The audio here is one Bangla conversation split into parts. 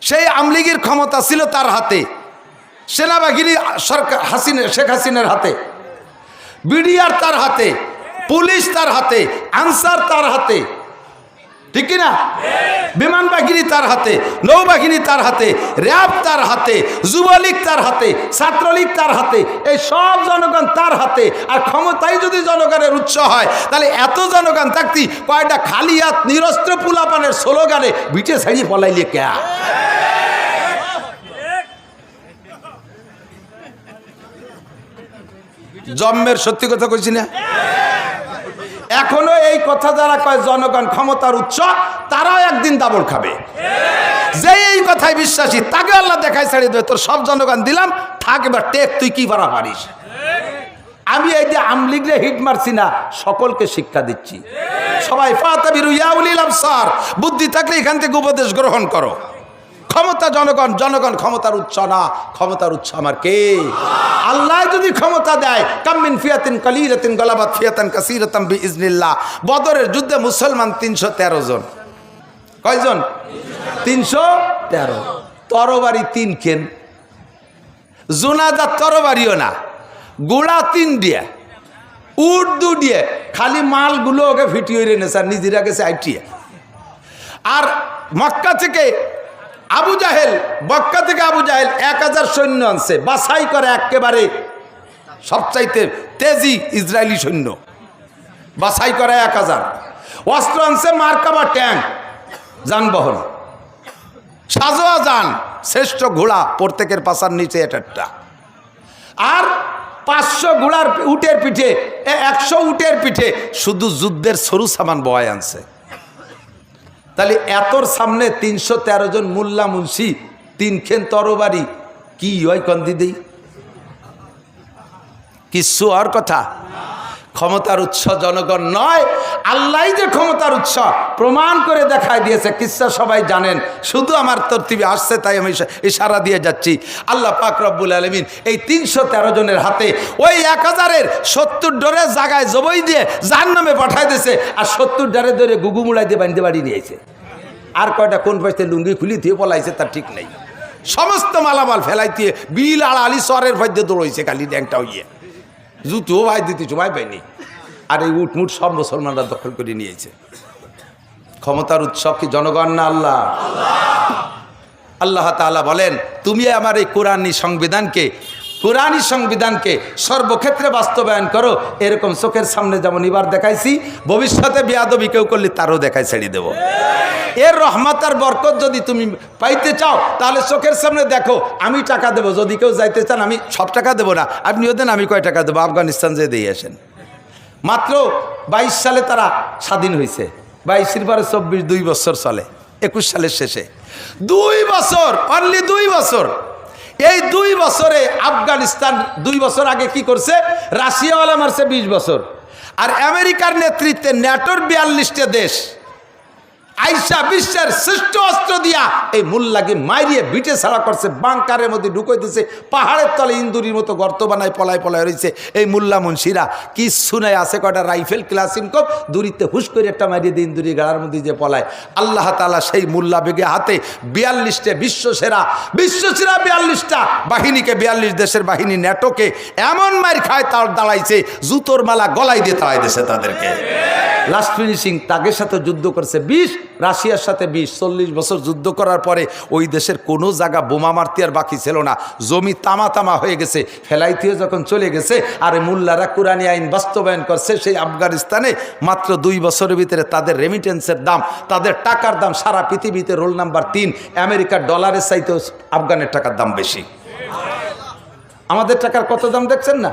সেই আমলিগির ক্ষমতা ছিল তার হাতে, সেনাবাহিনী সরকার শেখ হাসিনার হাতে, বিডিআর তার হাতে, পুলিশ তার হাতে, আনসার তার হাতে, ঠিক কিনা? বিমান বাহিনী তার হাতে, নৌবাহিনী তার হাতে, র্যাব তার হাতে, যুবলীগ তার হাতে, ছাত্রলীগ তার হাতে, এই সব জনগণ তার হাতে। আর ক্ষমতাই যদি জনগণের উৎস হয়, তাহলে এত জনগণ থাকতি কয়টা খালি হাত নিরস্ত্র পুলাপানের স্লোগানে বিটে ছাড়িয়ে পলাইলে কে? জন্মের সত্যি কথা কইছি না? এখনো এই কথা যারা কয় জনগণ ক্ষমতার উৎস, তারাও একদিন দাবড় খাবে। যে এই কথায় বিশ্বাসী তাকে আল্লাহ দেখায় ছাড়িয়ে দেবে, তোর সব জনগণ দিলাম, থাক এবার টেক, তুই কি পারা পারিস। আমি এই যে আমলিগরে হিট মারছি না, সকলকে শিক্ষা দিচ্ছি। সবাই ফাতাবিরু ইয়া উলিল আবসার, বুদ্ধি থাকলে এখান থেকে উপদেশ গ্রহণ করো। ক্ষমতা জনগণ, জনগণ ক্ষমতার উৎস না, ক্ষমতার উৎস আমার কে? আল্লাহ যদি ক্ষমতা দেয়, কামিন ফিয়াতিন কালিলাতিন গালাবাত ফিয়াতান কাসীরাতাম বিইজনিল্লাহ। বদরের যুদ্ধে মুসলমান 313 জন। কয়জন? 313। তরবারি 3 কেন, জুনাদার তরবারিও না, গোড়া 3 দিয়ে, উট 2 দিয়ে, খালি মালগুলো ওকে ফিটিয়ে রেনে স্যার, নিজেরা গেছে আইটিয়ে। আর মক্কা থেকে আবু জাহেল, মক্কা থেকে আবু জাহেল 1000 সৈন্য আনছে, বাছাই করে একেবারে সবচাইতে তেজি ইসরায়েলি সৈন্য, বাছাই করে 1000। অস্ত্র আনছে মার্কাবা ট্যাঙ্ক, যানবাহন, সাজোয়া যান, শ্রেষ্ঠ ঘোড়া, প্রত্যেকের পাশার নিচে একটা। আর 500 ঘোড়ার উটের পিঠে, 100 উটের পিঠে শুধু যুদ্ধের সরু সামান বয় আনছে। তাহলে এতর সামনে 313 জন মোল্লা মুন্সি, 3 খেন তরবারি, কি হয় কন্দি দেই? কিচ্ছু আর কথা। ক্ষমতার উৎস জনগণ নয়, আল্লাহ যে ক্ষমতার উৎস প্রমাণ করে দেখায় দিয়েছে। কিচ্ছা সবাই জানেন, শুধু আমার তরতিবে আসছে তাই আমি ইশারা দিয়ে যাচ্ছি। আল্লাহ পাক রব্বুল আলামিন এই 313 জনের হাতে ওই 1000-এর 70 ডরে জায়গায় জবই দিয়ে জাহান্নামে পাঠায় দিয়েছে, আর 70 ডরে ধরে গুগু মুড়াই দিয়ে বাঁধতে বাড়ি নিয়েছে। আর কয়টা কোন পাশে লুঙ্গি খুলি দিয়ে পলাইছে তার ঠিক নেই। সমস্ত মালামাল ফেলাই দিয়ে বিল আর আলি সরের মধ্যে দৌড়াইছে, খালি ড্যাংটা হইয়ে জুতো ভাই দিতে সময় পাইনি। আর এই উটমুট সব মুসলমানরা দখল করে নিয়েছে। ক্ষমতার উৎস কি জনগণ না আল্লাহ? আল্লাহ তাআলা বলেন, তুমি আমার এই কোরআনী সংবিধানকে সর্বক্ষেত্রে বাস্তবায়ন করো। এরকম চোখের সামনে যেমন এবার দেখাইছি, ভবিষ্যতে বেয়াদবি কেউ করলে তারও দেখাই ছেড়ে দেব। এর রহমত আর বরকত যদি তুমি পাইতে চাও, তাহলে চোখের সামনে দেখো, আমি টাকা দেবো। যদি কেউ যাইতে চান, আমি সব টাকা দেবো না, আপনিও দেন, আমি কয় টাকা দেবো, আফগানিস্তান যেয়ে দিয়ে আসেন। মাত্র 22 সালে তারা স্বাধীন হয়েছে, 22-এর পরে 24, 2 বছর চলে, 21 সালের শেষে 2 বছর, অনলি 2 বছর। এই 2 বছরে আফগানিস্তান 2 বছর আগে কি করছে? রাশিয়াওয়ালা মারছে 20 বছর। আর আমেরিকার নেতৃত্বে ন্যাটোর 42টা দেশ আইসা বিশ্বের শ্রেষ্ঠ অস্ত্র দিয়া এই মুল্লাকে মাইরিয়ে বিটে ছাড়া করছে, বাংকারের মধ্যে ঢুকাই দিচ্ছে, পাহাড়ের তলে ইন্দুরির মতো গর্ত বানায় পলায় পলায় রয়েছে এই মুল্লা মুন্সিরা। কিছু নাই, আছে কয়টা রাইফেল ক্লাসিনকপ, দূরিতে হুশ করে একটা মারিয়ে দিয়ে ইন্দুরি গাড়ার মধ্যে যে পলায়। আল্লাহ তাআলা সেই মুল্লা বেগে হাতে 42টা বিশ্বসেরা 42টা বাহিনীকে, 42 দেশের বাহিনী ন্যাটোকে এমন মার খায়, তার দাঁড়াইছে জুতোর মালা গলায় দিয়ে তাড়াই দিয়েছে তাদেরকে। লাস্ট ফিনিশিং, তাদের সাথে যুদ্ধ করছে 20, রাশিয়ার সাথে 20, 40 বছর যুদ্ধ করার পরে ওই দেশের কোনো জায়গা বোমা মারতে আর বাকি ছিল না, জমি তামা হয়ে গেছে। ফেলাইতেও যখন চলে গেছে, আর মুল্লারা কোরআনী আইন বাস্তবায়ন করছে সেই আফগানিস্তানে, মাত্র 2 বছরের ভিতরে তাদের রেমিটেন্সের দাম, তাদের টাকার দাম সারা পৃথিবীতে রোল নাম্বার 3। আমেরিকার ডলারের চাইতে আফগানের টাকার দাম বেশি। আমাদের টাকার কত দাম দেখছেন না?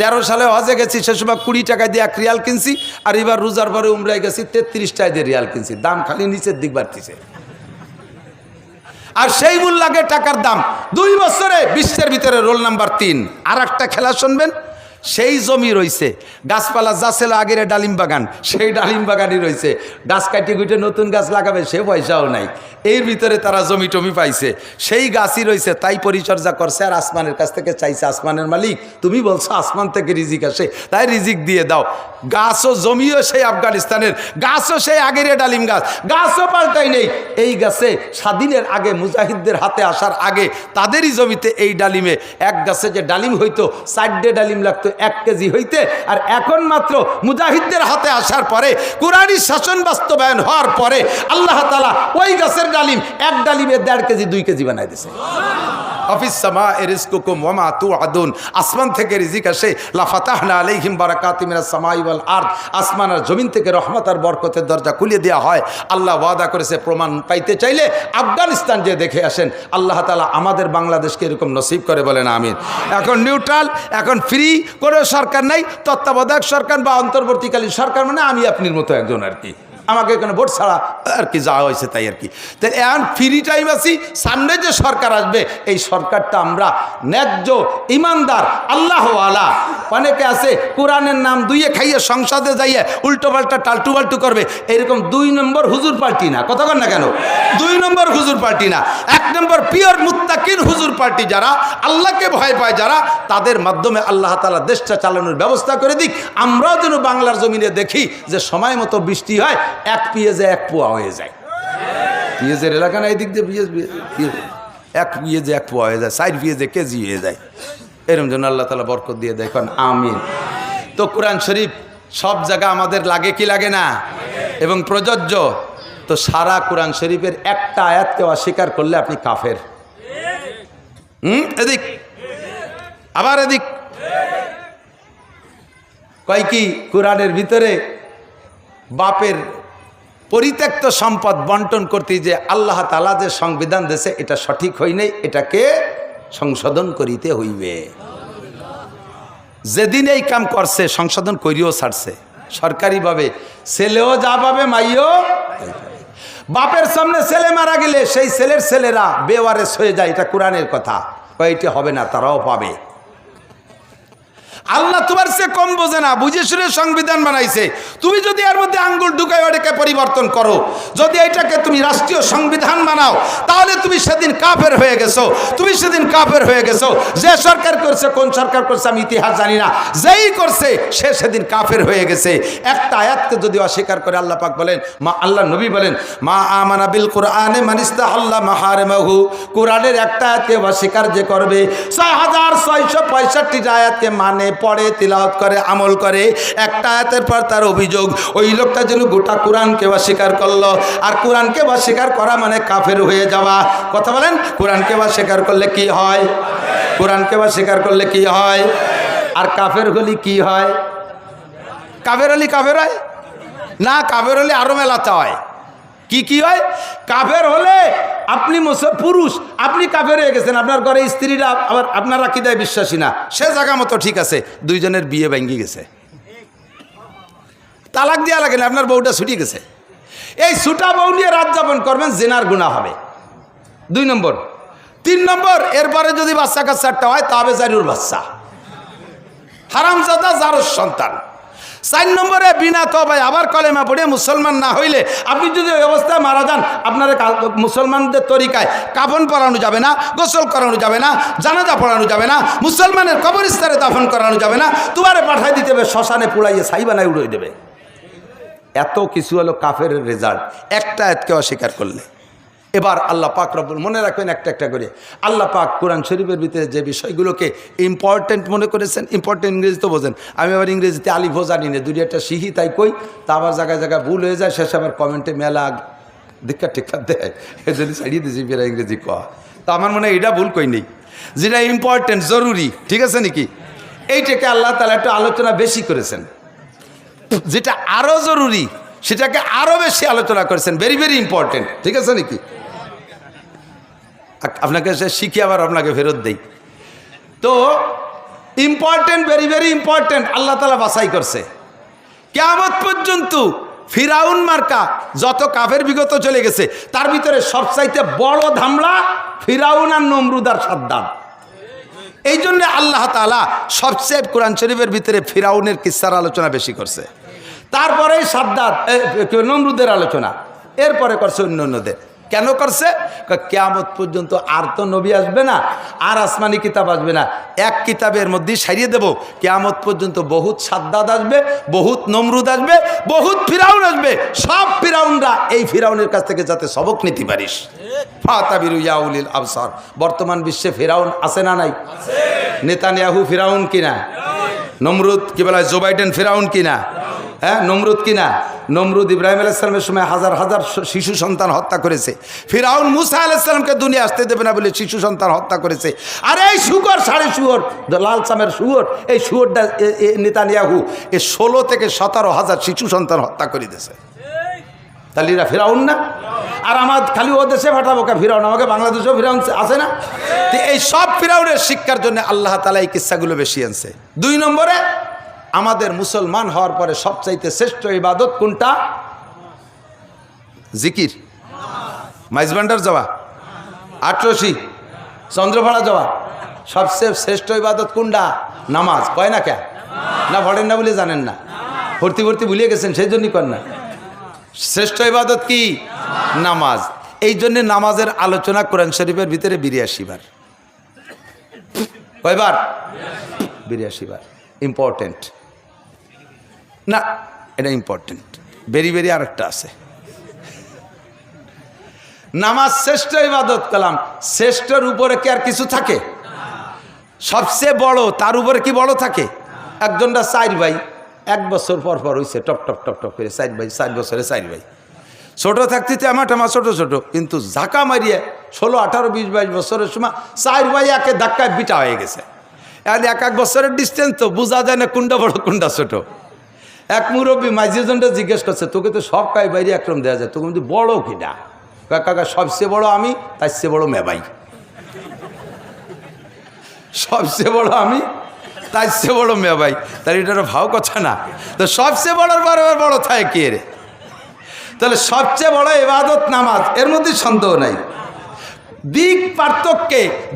13 সালে হজে গেছি, সে সময় 20 টাকা দিয়ে 1 রিয়াল কিনছি, আর এবার রোজার পরে উমরায় গেছি 33 টাকা দিয়ে রিয়াল কিনছি। দাম খালি নিচের দিক বাড়তিছে। আর সেই মুল্লাকে টাকার দাম 2 বছরে বিশ্বের ভিতরে রোল নাম্বার 3। আর একটা খেলা শুনবেন, সেই জমি রয়েছে, গাছপালা যা ছিল আগের ডালিম বাগান, সেই ডালিম বাগানই রয়েছে। গাছ কাটি কুটে নতুন গাছ লাগাবে সে পয়সাও নাই, এর ভিতরে তারা জমি টমি পাইছে, সেই গাছই রয়েছে, তাই পরিচর্যা করছে। আর আসমানের কাছ থেকে চাইছে, আসমানের মালিক তুমি বলছো আসমান থেকে রিজিক আসে, তাই রিজিক দিয়ে দাও। গাছও জমিও সেই আফগানিস্তানের, গাছও সেই আগের ডালিম গাছ, গাছও পাল্টাই নেই। এই গাছে স্বাধীনের আগে, মুজাহিদদের হাতে আসার আগে তাদেরই জমিতে এই ডালিমে, এক গাছে যে ডালিম হইতো 4 ডালিম লাগতো 1 কেজি হইতে, আর এখন মাত্র মুজাহিদদের হাতে আসার পরে, কুরআনী শাসন বাস্তবায়ন হওয়ার পরে আল্লাহ তাআলা ওই গাছের ডালিম 1 ডালিমে 1.5 কেজি 2 কেজি বানাই দিয়েছে। আফিস সামা'i রিজকুকুম ওয়া মা তুআদুন, আসমান থেকে রিজিক আসে। লা ফাতাহনা আলাইহিম বারাকাতিম মিনাস সামা'i ওয়াল আরদ, আসমান আর জমিন থেকে রহমত আর বরকতের দরজা খুলে দেওয়া হয়। আল্লাহ ওয়াদা করেছে, প্রমাণ পাইতে চাইলে আফগানিস্তান যে দেখে আসেন। আল্লাহ তাআলা আমাদের বাংলাদেশকে এরকম নসিব করে, বলেন আমিন। এখন নিউট্রাল, এখন ফ্রি, কোনো সরকার নাই, তত্ত্বাবধায়ক সরকার বা অন্তর্বর্তীকালীন সরকার, মানে আমি আপনার মতো একজন আর কি, আমাকে এখানে ভোট ছাড়া আর কি যাওয়া হয়েছে তাই আর কি। তাই এখন ফ্রি টাইম আছি, সামনে যে সরকার আসবে এই সরকারটা আমরা ন্যায্য ইমানদার আল্লাহওয়ালা। অনেকে আছে কোরআনের নাম দুইয়ে খাইয়ে সংসদে যাইয়ে উল্টো পাল্টা টালটু বাল্টু করবে, এরকম 2 নম্বর হুজুর পার্টি না, কথা কন না কেন, 2 নম্বর হুজুর পার্টি না, 1 নম্বর পিওর মুত্তাকিন হুজুর পার্টি, যারা আল্লাহকে ভয় পায়, যারা, তাদের মাধ্যমে আল্লাহ তাআলা দেশটা চালানোর ব্যবস্থা করে দিক। আমরাও যেন বাংলার জমিনে দেখি যে সময় মতো বৃষ্টি হয়, 1 পিঁয়াজে 1 পোয়া হয়ে যায়। পিঁয়াজের এলাকা না, এই দিক দিয়ে পিঁয়াজ 1 পিঁয়াজে 1 পোয়া হয়ে যায়, 4 পিঁয়াজে কেজি হয়ে যায়। এরকম জন্য আল্লাহ তাআলা বরকত দিয়ে দেখুন, আমিন। তো কোরআন শরীফ সব জায়গা আমাদের লাগে কি লাগে না, এবং প্রযোজ্য। তো সারা কোরআন শরীফের একটা আয়াতকে অস্বীকার করলে আপনি কাফের। এদিক আবার এদিক কয় কি, কোরআনের ভিতরে বাপের পরিত্যক্ত সম্পদ বন্টন করতে যে আল্লাহ তাআলা যে সংবিধান দেশে, এটা সঠিক হয় নাই, এটাকে সংশোধন করিতে হইবে। যেদিন এই কাম করছে সংশোধন করিও ছাড়ছে সরকারিভাবে, ছেলেও যা পাবে মাইও। বাপের সামনে ছেলে মারা গেলে সেই ছেলের ছেলেরা বেওয়ারেস হয়ে যায়, এটা কোরআনের কথা। এটা হবে না, তারাও পাবে। আল্লাহ তোমার সে কম বোঝে না, বুঝে শুনে সংবিধান বানাইছে। তুমি যদি এর মধ্যে আঙ্গুল ঢুকাই ওটাকে পরিবর্তন করো, যদি এটাকে তুমি রাষ্ট্রীয় সংবিধান বানাও, তাহলে তুমি সেদিন কাফের হয়ে গেছো, তুমি সেদিন কাফের হয়ে গেছো। যে সরকার করছে, কোন সরকার করছে আমি ইতিহাস জানি না, যেই করছে সে সেদিন কাফের হয়ে গেছে। একটা আয়াতকে যদি অস্বীকার করে, আল্লাহ পাক বলেন, আল্লাহ নবী বলেন, মা আমানা বিল কুরআনে মান ইস্তাহাল্লা মাহারিমাহু, কোরআনের একটা আয়াতকে অস্বীকার যে করবে, 6665টা আয়াতকে মানে, পড়ে, তিলাওয়াত করে, আমল করে, একটা আয়াতের পর তার অভিযোগ ওই লোকটা যেন গোটা কোরআনকে অস্বীকার করলো। আর কোরআনকে অস্বীকার করা মানে কাফের হয়ে যাওয়া। কথা বলেন, কোরআনকে অস্বীকার করলে কি হয়, কোরআনকে অস্বীকার করলে কি হয়, আর কাফের হলে কি হয়, কাফের হলে কাফের হয় না, কাফের হলে আরো মেলাতে হয়। কি হয়, কাফের হলে আপনি পুরুষ, আপনি কাফের হয়ে গেছেন, আপনার ঘরে স্ত্রীরা আবার আপনার আকীদায় বিশ্বাসী না, সে জায়গা মতো ঠিক আছে, 2 জনের বিয়ে ভেঙে গেছে, তালাক দেওয়া লাগে না, আপনার বউটা ছুটি গেছে। এই ছুটা বউ নিয়ে রাত যাপন করবেন, জেনার গুনাহ হবে 2 নম্বর। 3 নম্বর, এরপরে যদি বাচ্চা কাচ্চাটা হয় তবে জারুর বাচ্চা, হারামজাদা জারুর সন্তান। 4 নম্বরে বিনা তওবায় আবার কলেমা পড়ে মুসলমান না হইলে, আপনি যদি ওই অবস্থায় মারা যান, আপনার মুসলমানদের তরিকায় কাফন পরানো যাবে না, গোসল করানো যাবে না, জানাজা পড়ানো যাবে না, মুসলমানের কবরস্থানে দাফন করানো যাবে না, তোমারে পাঠাই দিতে হবে শ্মশানে, পুড়াইয়ে ছাই বানায় উড়িয়ে দেবে। এত কিছু হলো কাফের রেজাল্ট একটা আয়াতকে অস্বীকার করলে। এবার আল্লাহ পাক রব্বুল, মনে রাখবেন একটা একটা করে, আল্লাহ পাক কোরআন শরীফের ভিতরে যে বিষয়গুলোকে ইম্পর্টেন্ট মনে করেছেন, ইম্পর্টেন্ট ইংরেজি তো বোঝেন, আমি আবার ইংরেজিতে আলিফও জানি না, 2-1টা শিখি তাই কই, তা আবার জায়গায় জায়গায় ভুল হয়ে যায়, শেষে আবার কমেন্টে মেলা দীক্ষা টিক্ষা দেয়, যদি ছাড়িয়ে দিয়েছি ফেরা ইংরেজি কয়া। তো আমার মনে হয় এটা ভুল কই নেই, যেটা ইম্পর্টেন্ট জরুরি, ঠিক আছে নাকি, এইটাকে আল্লাহ তাআলা একটু আলোচনা বেশি করেছেন, যেটা আরও জরুরি সেটাকে আরও বেশি আলোচনা করেছেন, ভেরি ভেরি ইম্পর্টেন্ট, ঠিক আছে নাকি। আপনাকে সে শিখে আবার আপনাকে ফেরত দেই। তো ইম্পর্টেন্ট, ভেরি ভেরি ইম্পর্টেন্ট, আল্লাহ তাআলা বাছাই করছে। কিয়ামত পর্যন্ত ফিরাউন মার্কা যত কাফের বিগত চলে গেছে, তার ভিতরে সবচাইতে বড় ধামলা ফিরাউন আর নমরুদ আর সাদ্দাম, এই জন্য আল্লাহ তাআলা সবচেয়ে কোরআন শরীফের ভিতরে ফিরাউনের কিস্সার আলোচনা বেশি করছে, তারপরেই সাদ্দাত নমরুদের আলোচনা, এরপরে করছে অন্যদের। কেন করছে? কিয়ামত পর্যন্ত আর তো নবী আসবে না, আর আসমানি কিতাব আসবে না, এক কিতাবের মধ্যে সারিয়ে দেব। কিয়ামত পর্যন্ত বহুত সাদ্দাত আসবে, বহুত নমরুদ আসবে, বহুত ফিরাউন আসবে। সব ফিরাউনরা এই ফিরাউনের কাছ থেকে যাতে সবক নিতে পারিস। ফাতাবিরু ইয়া উলিল আবসার। বর্তমান বিশ্বে ফিরাউন আছে না নাই? নেতানিয়াহু ফিরাউন কিনা? নমরুদ কি বলা হয়, জো বাইডেন ফিরাউন কিনা? হ্যাঁ, নমরুদ কিনা? নমরুদ ইব্রাহিম আলাইহিস সালামের সময় হাজার হাজার শিশু সন্তান হত্যা করেছে। ফিরাউন মুসা আলাইহিস সালামকে দুনিয়া আসতে দেবে না বলে শিশু সন্তান হত্যা করেছে। আর এই শুয়োর, সাড়ে শুয়োর, লাল চামের শুয়োর, এই শুয়োরটা নেতানিয়াহু 16 থেকে 17 হাজার শিশু সন্তান হত্যা করে দিয়েছে। তাহলে এরা ফিরাউন না? আর আমার খালি ও দেশে পাঠাবো কে ফিরাউন? আমাকে বাংলাদেশেও ফিরাউন আছে না? তো এই সব ফিরাউনের শিক্ষার জন্য আল্লাহ তাআলা এই কিস্সাগুলো বেশি আনছে। 2 নম্বরে, আমাদের মুসলমান হওয়ার পরে সবচাইতে শ্রেষ্ঠ ইবাদত কোনটা? জিকির। মাইজবান্ডার যাওয়া, আটরশি, চন্দ্রভাড়া যাওয়া, সবচেয়ে শ্রেষ্ঠ ইবাদত কোনটা? নামাজ। কয় না কে? না পড়েন না বলে জানেন না, ভর্তি ভর্তি ভুলিয়ে গেছেন, সেই জন্যই কর না। শ্রেষ্ঠ ইবাদত কি? নামাজ। এই জন্যে নামাজের আলোচনা কোরআন শরীফের ভিতরে 82 বার। কয়বার? 82 বার। ইম্পর্টেন্ট না, এটা ইম্পর্টেন্ট। বেরি বেরি আর একটা আছে। নামাজ শ্রেষ্ঠ ইবাদত কালাম। শ্রেষ্ঠর উপরে কি আর কিছু থাকে? সবচেয়ে বড়, তার উপরে কি বড় থাকে? একজনটা 4 ভাই, 1 বছর পর পর হয়েছে টপ টপ টপ টপ করে 4 ভাই, 4 বছরে 4 ভাই। ছোট থাকতে আমার ছোট ছোট, কিন্তু ঝাঁকা মারিয়ে 16, 18, 20, 22 বছরের সময় 4 ভাই একে ধাক্কায় বিটা হয়ে গেছে। আর 1 বছরের ডিস্টেন্স তো বোঝা যায় না কোনটা বড় কোনটা ছোট। এক মুরব্বী মাইজিজনটা জিজ্ঞেস করছে, তোকে তো সব কাই বাইরে একরম দেওয়া যায়, তোকে বলছি বড় কিনা? কাকা সবচেয়ে বড় আমি, তার চেয়ে বড় মেবাই। সবচেয়ে বড় আমি, তার চেয়ে বড় মেবাই। তার এটার ভাও কথা না। তো সবচেয়ে বড়র বারবার বড় থাকে কে রে? তাহলে সবচেয়ে বড় ইবাদত নামাজ, এর মধ্যে সন্দেহ নাই।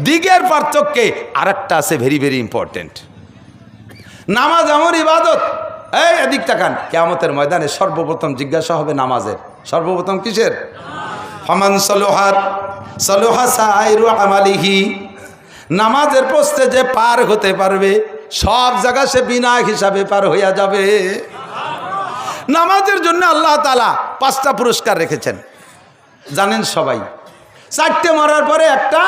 দিগের পার্থক্যে আর একটা আছে ভেরি ভেরি ইম্পর্টেন্ট। নামাজ এমন ইবাদত, এই এদিক তাকান, কিয়ামতের ময়দানে সর্বপ্রথম জিজ্ঞাসা হবে নামাজের। সর্বপ্রথম কিসের? ফামান সালুহাত সালুহা সাইরু আমালিহি। নামাজের পোস্টে যে পার হতে পারবে, সব জায়গা সে বিনা হিসাবে পার হইয়া যাবে। নামাজের জন্য আল্লাহ তাআলা 5টা পুরস্কার রেখেছেন, জানেন সবাই। 4টে মারার পরে একটা